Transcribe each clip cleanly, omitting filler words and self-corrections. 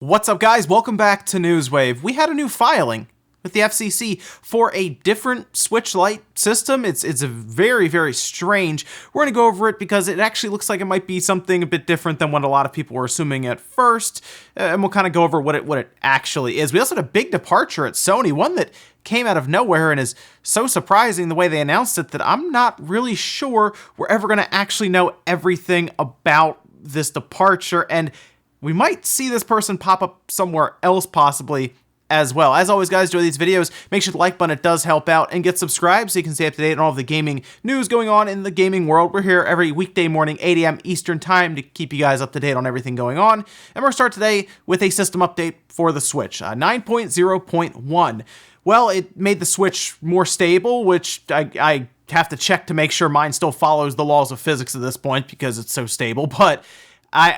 What's up, guys? Welcome back to Newswave. We had a new filing with the FCC for a different Switch Lite system. It's a very strange. We're going to go over it because it actually looks like it might be something a bit different than what a lot of people were assuming at first, and we'll kind of go over what it actually is. We also had a big departure at Sony, one that came out of nowhere and is so surprising the way they announced it that I'm not really sure we're ever going to actually know everything about this departure, and we might see this person pop up somewhere else possibly as well. As always, guys, enjoy these videos. Make sure the like button, it does help out, and get subscribed so you can stay up to date on all of the gaming news going on in the gaming world. We're here every weekday morning, 8 a.m. Eastern time, to keep you guys up to date on everything going on. And we're going to start today with a system update for the Switch, 9.0.1. Well, it made the Switch more stable, which I have to check to make sure mine still follows the laws of physics at this point because it's so stable, but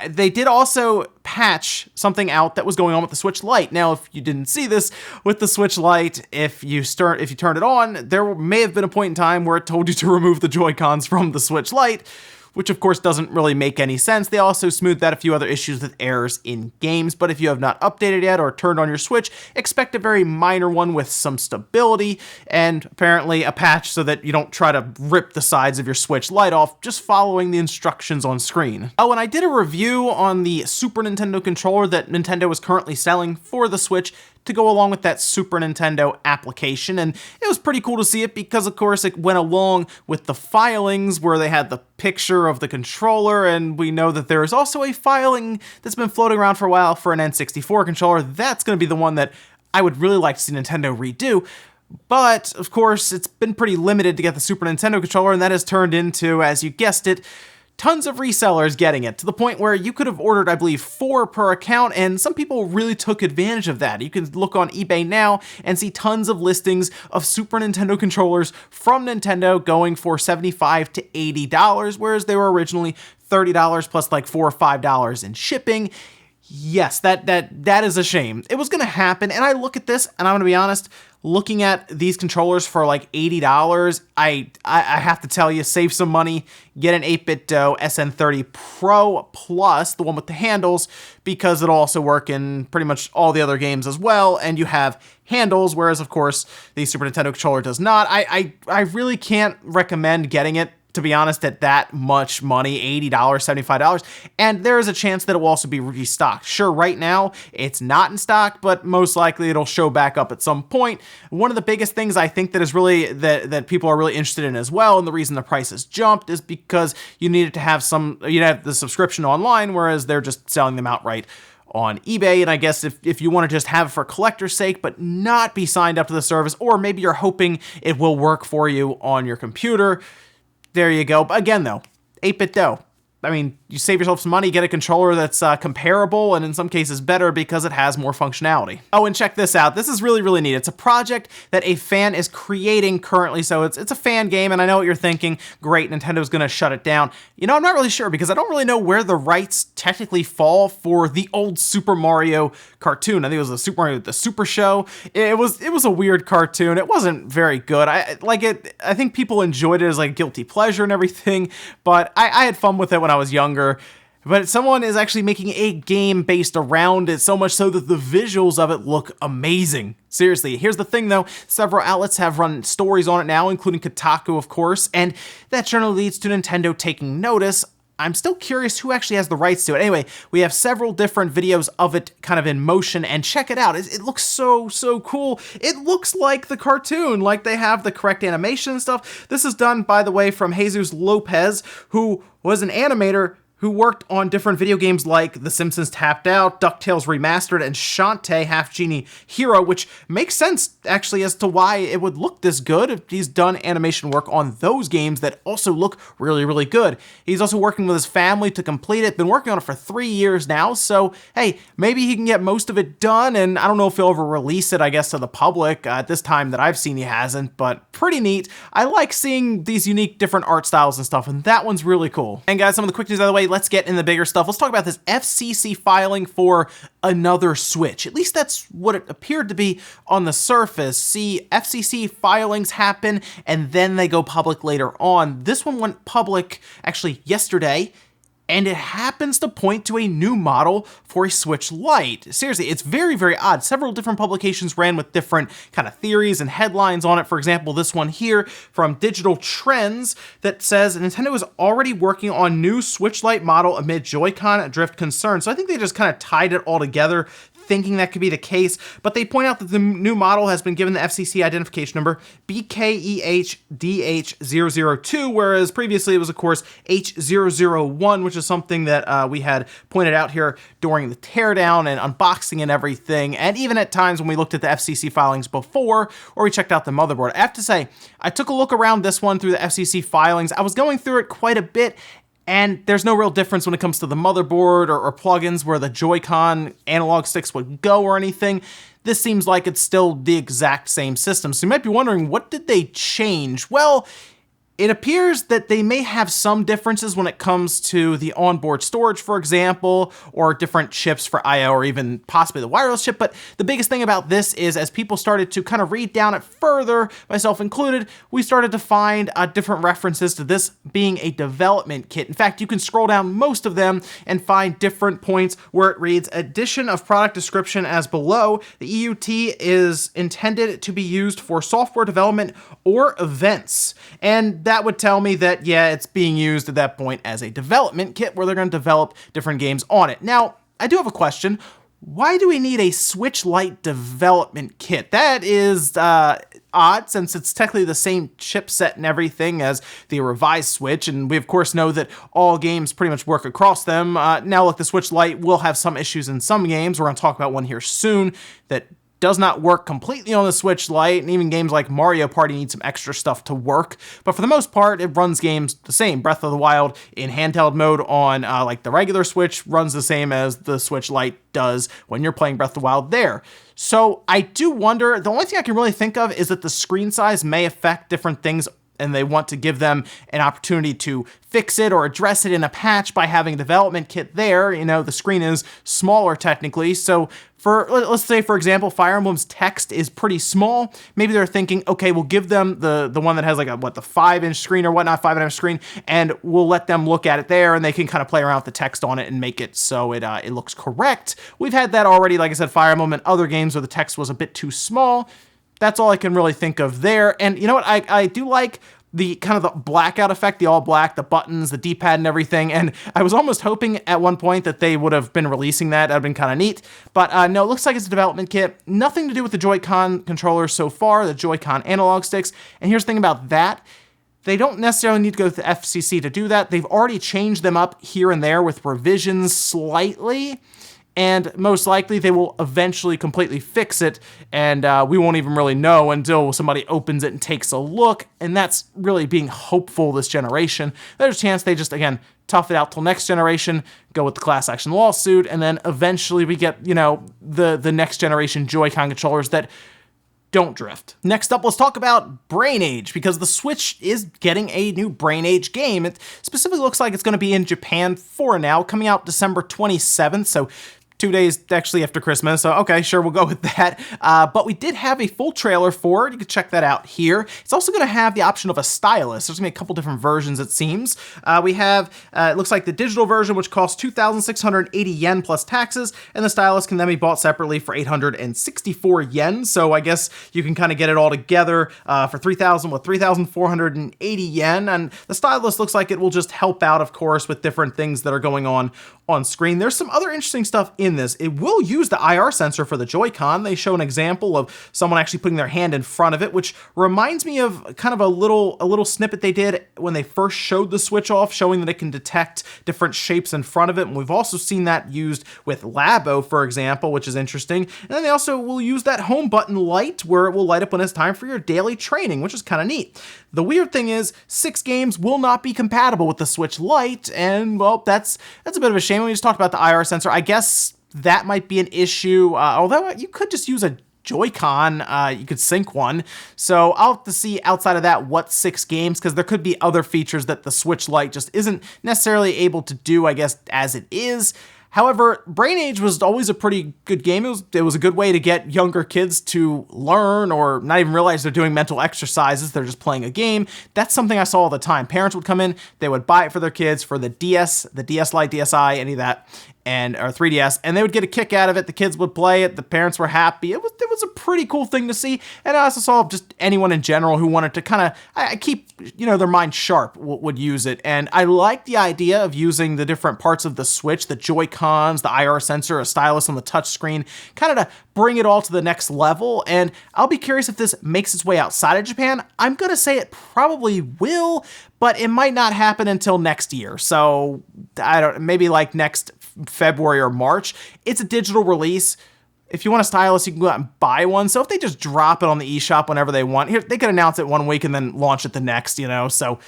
they did also patch something out that was going on with the Switch Lite. Now, if you didn't see this with the Switch Lite, if you turned it on, there may have been a point in time where it told you to remove the Joy-Cons from the Switch Lite, which of course doesn't really make any sense. They also smoothed out a few other issues with errors in games, but if you have not updated yet or turned on your Switch, expect a very minor one with some stability, and apparently a patch so that you don't try to rip the sides of your Switch Lite off just following the instructions on screen. Oh, and I did a review on the Super Nintendo controller that Nintendo is currently selling for the Switch to go along with that Super Nintendo application, and it was pretty cool to see it because, of course, it went along with the filings where they had the picture of the controller, and we know that there is also a filing that's been floating around for a while for an N64 controller. That's going to be the one that I would really like to see Nintendo redo. But, of course, it's been pretty limited to get the Super Nintendo controller, and that has turned into, as you guessed it, tons of resellers getting it, to the point where you could have ordered, I believe, 4 per account, and some people really took advantage of that. You can look on eBay now and see tons of listings of Super Nintendo controllers from Nintendo going for $75 to $80, whereas they were originally $30 plus like $4 or $5 in shipping. Yes, that is a shame. It was going to happen, and I look at this, and I'm going to be honest, looking at these controllers for like $80, I have to tell you, save some money, get an 8BitDo SN30 Pro Plus, the one with the handles, because it'll also work in pretty much all the other games as well, and you have handles, whereas, of course, the Super Nintendo controller does not. I really can't recommend getting it, to be honest, at that much money, $80, $75, and there is a chance that it will also be restocked. Sure, right now, it's not in stock, but most likely it'll show back up at some point. One of the biggest things I think that is really, that people are really interested in as well, and the reason the price has jumped is because you needed to have the subscription online, whereas they're just selling them outright on eBay. And I guess if you want to just have it for collector's sake, but not be signed up to the service, or maybe you're hoping it will work for you on your computer, there you go. Again, though, 8BitDo. I mean, you save yourself some money, get a controller that's comparable, and in some cases better because it has more functionality. Oh, and check this out. This is really neat. It's a project that a fan is creating currently, so it's a fan game, and I know what you're thinking. Great, Nintendo's gonna shut it down. You know, I'm not really sure because I don't really know where the rights technically fall for the old Super Mario cartoon. I think it was the Super Mario the Super Show. It was a weird cartoon. It wasn't very good. I think people enjoyed it as like guilty pleasure and everything, but I had fun with it when I was younger. But someone is actually making a game based around it, so much so that the visuals of it look amazing. Seriously, here's the thing though, several outlets have run stories on it now, including Kotaku, of course, and that generally leads to Nintendo taking notice. I'm still curious who actually has the rights to it. Anyway, we have several different videos of it kind of in motion, and check it out. It looks so cool. It looks like the cartoon, like they have the correct animation and stuff. This is done, by the way, from Jesus Lopez, who was an animator who worked on different video games like The Simpsons Tapped Out, DuckTales Remastered, and Shantae Half Genie Hero, which makes sense, actually, as to why it would look this good if he's done animation work on those games that also look really good. He's also working with his family to complete it, been working on it for 3 years now, so hey, maybe he can get most of it done, and I don't know if he'll ever release it, I guess, to the public. At this time that I've seen, he hasn't, but pretty neat. I like seeing these unique different art styles and stuff, and that one's really cool. And guys, some of the quick news out of the way, let's get in the bigger stuff. Let's talk about this FCC filing for another Switch. At least that's what it appeared to be on the surface. See, FCC filings happen and then they go public later on. This one went public actually yesterday, and it happens to point to a new model for a Switch Lite. Seriously, it's very, very odd. Several different publications ran with different kind of theories and headlines on it. For example, this one here from Digital Trends that says Nintendo is already working on new Switch Lite model amid Joy-Con drift concerns. So I think they just kind of tied it all together, thinking that could be the case, but they point out that the new model has been given the FCC identification number BKEHDH002, whereas previously it was, of course, H001, which is something that we had pointed out here during the teardown and unboxing and everything, and even at times when we looked at the FCC filings before, or we checked out the motherboard. I have to say, I took a look around this one through the FCC filings. I was going through it quite a bit, and there's no real difference when it comes to the motherboard or plugins where the Joy-Con analog sticks would go or anything. This seems like it's still the exact same system. So you might be wondering, what did they change? Well, it appears that they may have some differences when it comes to the onboard storage, for example, or different chips for I/O, or even possibly the wireless chip. But the biggest thing about this is, as people started to kind of read down it further, myself included, we started to find different references to this being a development kit. In fact, you can scroll down most of them and find different points where it reads, addition of product description as below. The EUT is intended to be used for software development or events. And that would tell me that, yeah, it's being used at that point as a development kit where they're going to develop different games on it. Now, I do have a question. Why do we need a Switch Lite development kit? That is odd, since it's technically the same chipset and everything as the revised Switch, and we of course know that all games pretty much work across them. Now look, the Switch Lite will have some issues in some games. We're going to talk about one here soon that does not work completely on the Switch Lite, and even games like Mario Party need some extra stuff to work. But for the most part, it runs games the same. Breath of the Wild in handheld mode on like the regular Switch runs the same as the Switch Lite does when you're playing Breath of the Wild there. So I do wonder, the only thing I can really think of is that the screen size may affect different things, and they want to give them an opportunity to fix it or address it in a patch by having a development kit there. You know, the screen is smaller technically, so let's say, for example, Fire Emblem's text is pretty small. Maybe they're thinking, okay, we'll give them the one that has like the 5-inch screen or whatnot, 5.5 screen, and we'll let them look at it there, and they can kind of play around with the text on it and make it so it looks correct. We've had that already, like I said, Fire Emblem and other games where the text was a bit too small. That's all I can really think of there. And you know what? I do like the kind of the blackout effect, the all black, the buttons, the D-pad and everything. And I was almost hoping at one point that they would have been releasing that. That would have been kind of neat. But no, it looks like it's a development kit. Nothing to do with the Joy-Con controllers so far, the Joy-Con analog sticks. And here's the thing about that. They don't necessarily need to go to the FCC to do that. They've already changed them up here and there with revisions slightly. And most likely they will eventually completely fix it, and we won't even really know until somebody opens it and takes a look, and that's really being hopeful this generation. There's a chance they just, again, tough it out till next generation, go with the class action lawsuit, and then eventually we get, you know, the next generation Joy-Con controllers that don't drift. Next up, let's talk about Brain Age, because the Switch is getting a new Brain Age game. It specifically looks like it's going to be in Japan for now, coming out December 27th, so 2 days actually after Christmas, so okay, sure, we'll go with that. But we did have a full trailer for it. You can check that out here. It's also going to have the option of a stylus. There's going to be a couple different versions, it seems. We have, it looks like the digital version, which costs 2,680 yen plus taxes, and the stylus can then be bought separately for 864 yen. So I guess you can kind of get it all together for 3,480 yen. And the stylus looks like it will just help out, of course, with different things that are going on screen. There's some other interesting stuff in this. It will use the IR sensor for the Joy-Con. They show an example of someone actually putting their hand in front of it, which reminds me of kind of a little snippet they did when they first showed the Switch off, showing that it can detect different shapes in front of it. And we've also seen that used with Labo, for example, which is interesting. And then they also will use that home button light where it will light up when it's time for your daily training, which is kind of neat. The weird thing is 6 games will not be compatible with the Switch Lite, and well, that's a bit of a shame. We just talked about the IR sensor. I guess that might be an issue, although you could just use a Joy-Con, you could sync one. So I'll have to see outside of that what 6 games, because there could be other features that the Switch Lite just isn't necessarily able to do, I guess, as it is. However, Brain Age was always a pretty good game. It was a good way to get younger kids to learn or not even realize they're doing mental exercises. They're just playing a game. That's something I saw all the time. Parents would come in, they would buy it for their kids for the DS, the DS Lite, DSi, any of that, or 3DS, and they would get a kick out of it. The kids would play it. The parents were happy. It was a pretty cool thing to see. And I also saw just anyone in general who wanted to kind of keep their mind sharp would use it. And I like the idea of using the different parts of the Switch, the Joy-Cons, the IR sensor, a stylus on the touch screen, kind of to bring it all to the next level. And I'll be curious if this makes its way outside of Japan. I'm gonna say it probably will, but it might not happen until next year. So maybe like next February or March. It's a digital release. If you want a stylus, you can go out and buy one. So if they just drop it on the eShop whenever they want, here they could announce it one week and then launch it the next, So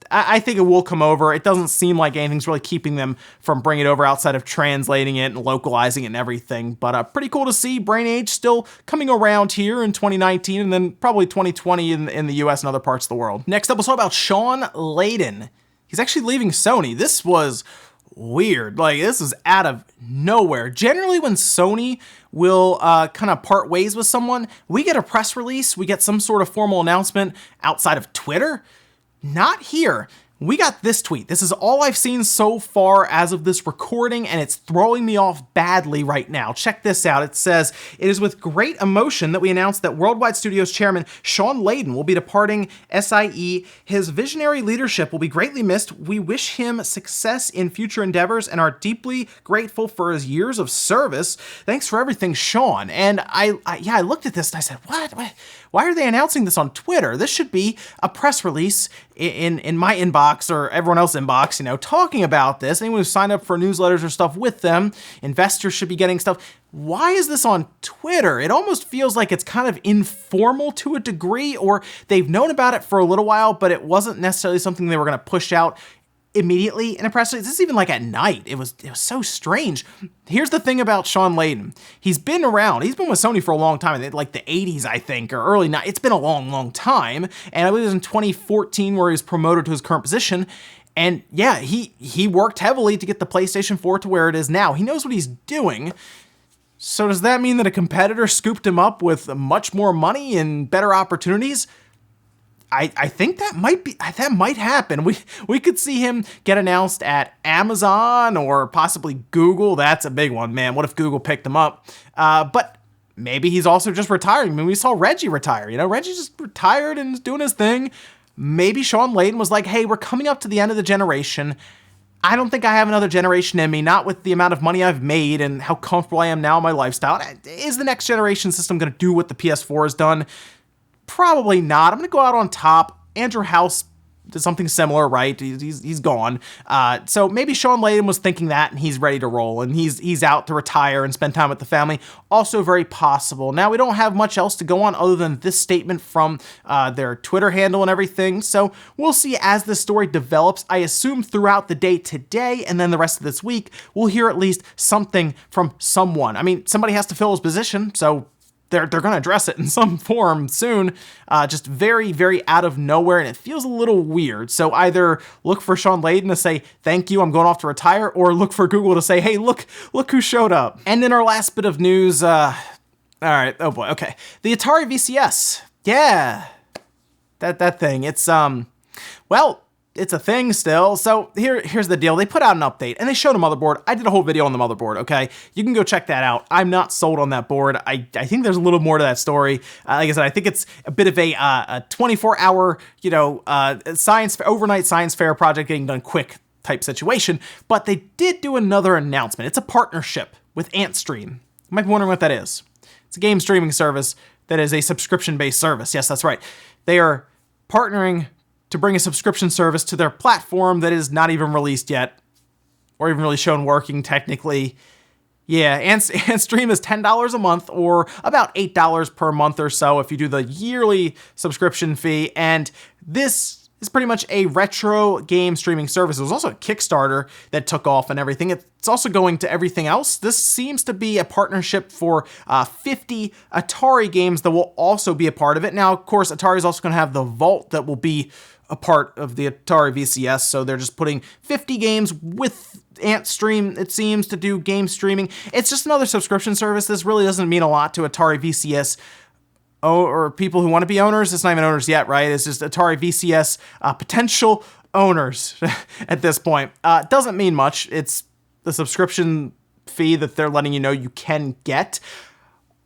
I think it will come over. It doesn't seem like anything's really keeping them from bringing it over outside of translating it and localizing it and everything. But pretty cool to see Brain Age still coming around here in 2019 and then probably 2020 in the US and other parts of the world. Next up, we'll talk about Shawn Layden. He's actually leaving Sony. This was weird. This is out of nowhere. Generally, when Sony will kind of part ways with someone, we get a press release, we get some sort of formal announcement outside of Twitter. Not here. We got this tweet. This is all I've seen so far as of this recording, and it's throwing me off badly right now. Check this out. It says, "It is with great emotion that we announce that Worldwide Studios chairman Shawn Layden will be departing SIE. His visionary leadership will be greatly missed. We wish him success in future endeavors and are deeply grateful for his years of service. Thanks for everything, Shawn." And I looked at this and I said, what? Why are they announcing this on Twitter? This should be a press release in my inbox or everyone else's inbox, talking about this. Anyone who signed up for newsletters or stuff with them, investors should be getting stuff. Why is this on Twitter? It almost feels like it's kind of informal to a degree, or they've known about it for a little while, but it wasn't necessarily something they were going to push out immediately in a press release. This is even like at night. It was so strange. Here's the thing about Shawn Layden. He's been around. He's been with Sony for a long time, like the 80s, I think, or early 90s. It's been a long, long time. And I believe it was in 2014 where he was promoted to his current position. And yeah, he worked heavily to get the PlayStation 4 to where it is now. He knows what he's doing. So does that mean that a competitor scooped him up with much more money and better opportunities? I think that might happen. We could see him get announced at Amazon or possibly Google. That's a big one, man. What if Google picked him up? But maybe he's also just retiring. I mean, we saw Reggie retire. Reggie just retired and is doing his thing. Maybe Shawn Layden was like, hey, we're coming up to the end of the generation. I don't think I have another generation in me, not with the amount of money I've made and how comfortable I am now in my lifestyle. Is the next generation system going to do what the PS4 has done? Probably not. I'm going to go out on top. Andrew House did something similar, right? He's gone. So maybe Shawn Layden was thinking that and he's ready to roll and he's out to retire and spend time with the family. Also very possible. Now, we don't have much else to go on other than this statement from their Twitter handle and everything. So we'll see as this story develops. I assume throughout the day today and then the rest of this week, we'll hear at least something from someone. I mean, somebody has to fill his position, so they're going to address it in some form soon, just very, very out of nowhere, and it feels a little weird. So either look for Shawn Layden to say, thank you, I'm going off to retire, or look for Google to say, hey, look who showed up. And then our last bit of news, all right, oh boy, okay. The Atari VCS, yeah, that thing, it's, well, it's a thing still. So here's the deal. They put out an update and they showed a motherboard. I did a whole video on the motherboard, okay? You can go check that out. I'm not sold on that board. I think there's a little more to that story. Like I said, I think it's a bit of a 24-hour, overnight science fair project getting done quick type situation. But they did do another announcement. It's a partnership with Antstream. You might be wondering what that is. It's a game streaming service that is a subscription-based service. Yes, that's right. They are partnering to bring a subscription service to their platform that is not even released yet, or even really shown working technically. Yeah, and Stream is $10 a month, or about $8 per month or so if you do the yearly subscription fee, and this is pretty much a retro game streaming service. There was also a Kickstarter that took off and everything. It's also going to everything else. This seems to be a partnership for 50 Atari games that will also be a part of it. Now, of course, Atari is also going to have the vault that will be a part of the Atari VCS, so they're just putting 50 games with AntStream, it seems, to do game streaming. It's just another subscription service. This really doesn't mean a lot to Atari VCS or people who want to be owners. It's not even owners yet, right? It's just Atari VCS potential owners at this point. It doesn't mean much. It's the subscription fee that they're letting you know you can get.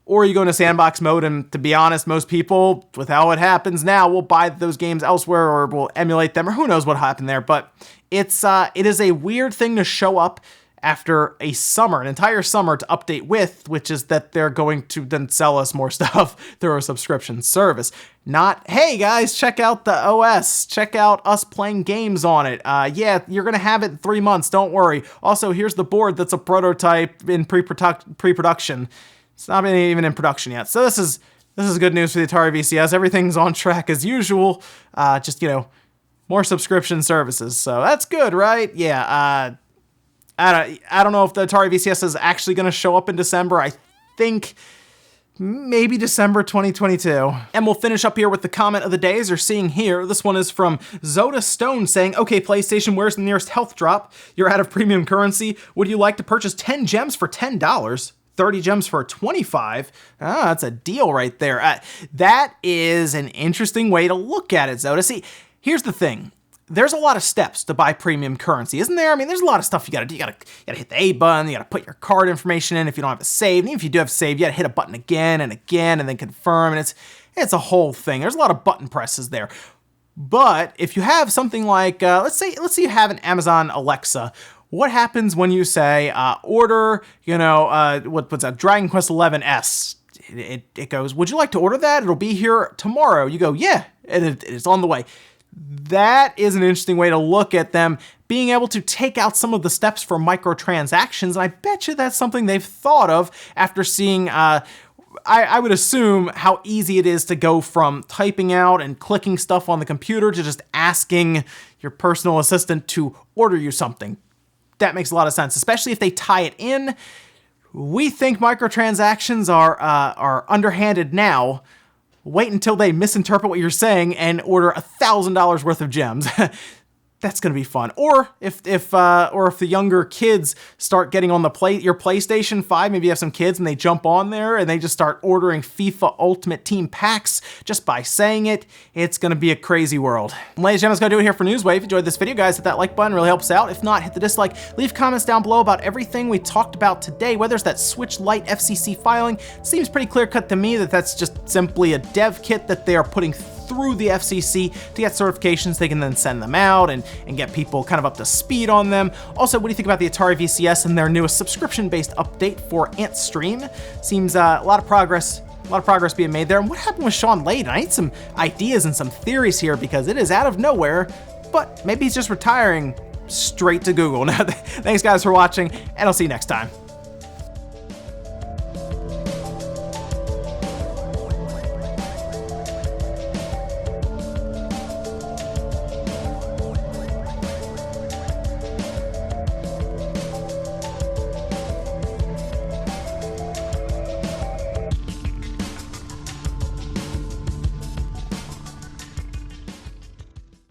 Or you go into sandbox mode, and to be honest, most people, with how it happens now, will buy those games elsewhere or will emulate them, or who knows what happened there. But it is a weird thing to show up after a summer, an entire summer to update with, which is that they're going to then sell us more stuff through a subscription service. Not, hey guys, check out the OS, check out us playing games on it. Yeah, you're gonna have it in 3 months, don't worry. Also, here's the board that's a prototype in pre-production. It's not even in production yet. So this is good news for the Atari VCS. Everything's on track as usual. Just, more subscription services. So that's good, right? Yeah, I don't know if the Atari VCS is actually going to show up in December. I think maybe December 2022. And we'll finish up here with the comment of the day, as you're seeing here. This one is from Zoda Stone saying, okay, PlayStation, where's the nearest health drop? You're out of premium currency. Would you like to purchase 10 gems for $10? 30 gems for 25. That's a deal right there. That is an interesting way to look at it, Zoda. See, here's the thing. There's a lot of steps to buy premium currency, isn't there? I mean, there's a lot of stuff you gotta do. You gotta hit the A button, you gotta put your card information in if you don't have a save. And even if you do have a save, you gotta hit a button again and then confirm, and it's a whole thing. There's a lot of button presses there. But if you have something like, let's say you have an Amazon Alexa. What happens when you say, order, what's that, Dragon Quest XI S? It goes, would you like to order that? It'll be here tomorrow. You go, yeah, it's on the way. That is an interesting way to look at them being able to take out some of the steps for microtransactions. And I bet you that's something they've thought of after seeing, I would assume, how easy it is to go from typing out and clicking stuff on the computer to just asking your personal assistant to order you something. That makes a lot of sense, especially if they tie it in. We think microtransactions are underhanded now. Wait until they misinterpret what you're saying and order $1,000 worth of gems. That's gonna be fun. Or if the younger kids start getting on your PlayStation 5, maybe you have some kids and they jump on there and they just start ordering FIFA Ultimate Team packs just by saying it, it's gonna be a crazy world. And ladies and gentlemen, that's gonna do it here for Newswave. If you enjoyed this video, guys, hit that like button, really helps out. If not, hit the dislike. Leave comments down below about everything we talked about today, whether it's that Switch Lite FCC filing. Seems pretty clear cut to me that that's just simply a dev kit that they are putting through the FCC to get certifications. They can then send them out and get people kind of up to speed on them. Also, what do you think about the Atari VCS and their newest subscription-based update for AntStream? Seems a lot of progress being made there. And what happened with Shawn Layden? I need some ideas and some theories here because it is out of nowhere, but maybe he's just retiring straight to Google. Now, thanks guys for watching, and I'll see you next time.